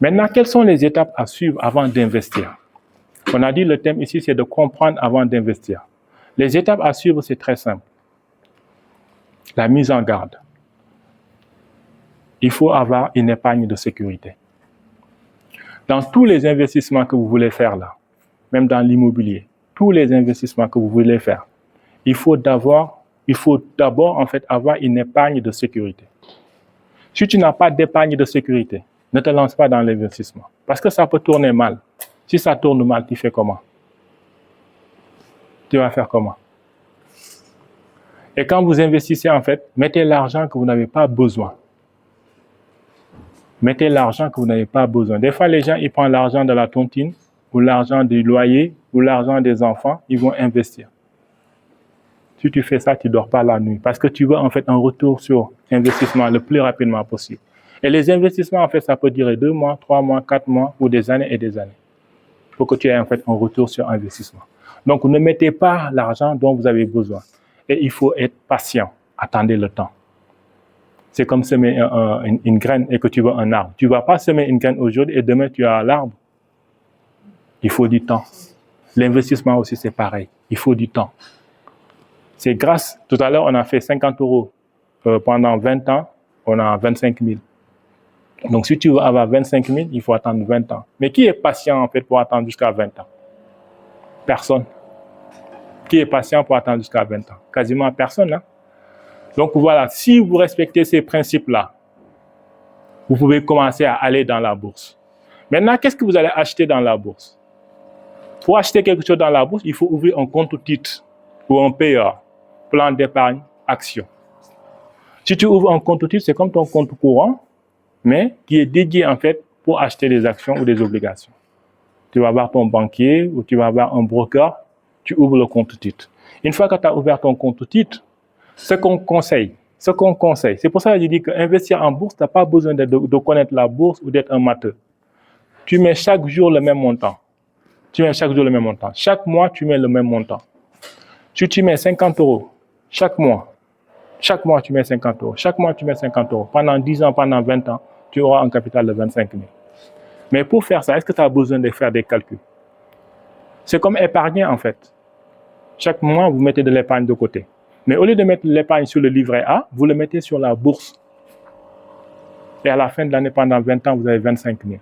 Maintenant, quelles sont les étapes à suivre avant d'investir? On a dit le thème ici, c'est de comprendre avant d'investir. Les étapes à suivre, c'est très simple. La mise en garde. Il faut avoir une épargne de sécurité. Dans tous les investissements que vous voulez faire là, même dans l'immobilier, tous les investissements que vous voulez faire, il faut d'abord en fait avoir une épargne de sécurité. Si tu n'as pas d'épargne de sécurité, ne te lance pas dans l'investissement. Parce que ça peut tourner mal. Si ça tourne mal, tu fais comment? Tu vas faire comment? Et quand vous investissez, en fait, mettez l'argent que vous n'avez pas besoin. Mettez l'argent que vous n'avez pas besoin. Des fois, les gens, ils prennent l'argent de la tontine, ou l'argent du loyer, ou l'argent des enfants, ils vont investir. Si tu fais ça, tu ne dors pas la nuit. Parce que tu veux, en fait, un retour sur investissement le plus rapidement possible. Et les investissements, en fait, ça peut durer 2 mois, 3 mois, 4 mois, ou des années et des années. Pour que tu aies, en fait, un retour sur investissement. Donc, ne mettez pas l'argent dont vous avez besoin. Et il faut être patient. Attendez le temps. C'est comme semer une graine et que tu veux un arbre. Tu ne vas pas semer une graine aujourd'hui et demain tu as l'arbre. Il faut du temps. L'investissement aussi, c'est pareil. Il faut du temps. C'est grâce, tout à l'heure, on a fait 50 € pendant 20 ans, on a 25 000. Donc, si tu veux avoir 25 000, il faut attendre 20 ans. Mais qui est patient, en fait, pour attendre jusqu'à 20 ans? Personne. Qui est patient pour attendre jusqu'à 20 ans? Quasiment personne, hein? Donc, voilà, si vous respectez ces principes-là, vous pouvez commencer à aller dans la bourse. Maintenant, qu'est-ce que vous allez acheter dans la bourse? Pour acheter quelque chose dans la bourse, il faut ouvrir un compte titre ou un PEA, plan d'épargne action. Si tu ouvres un compte titre, c'est comme ton compte courant, mais qui est dédié en fait pour acheter des actions ou des obligations. Tu vas voir ton banquier ou tu vas voir un broker, tu ouvres le compte titre. Une fois que tu as ouvert ton compte titre, ce qu'on conseille, c'est pour ça que je dis qu'investir en bourse, tu n'as pas besoin de connaître la bourse ou d'être un matheux. Tu mets chaque jour le même montant. Chaque mois, tu mets le même montant. Si tu mets 50 € chaque mois, tu mets 50 €. Chaque mois, tu mets 50 €. Pendant 10 ans, pendant 20 ans, tu auras un capital de 25 000. Mais pour faire ça, est-ce que tu as besoin de faire des calculs? C'est comme épargner en fait. Chaque mois, vous mettez de l'épargne de côté. Mais au lieu de mettre l'épargne sur le livret A, vous le mettez sur la bourse. Et à la fin de l'année, pendant 20 ans, vous avez 25 000.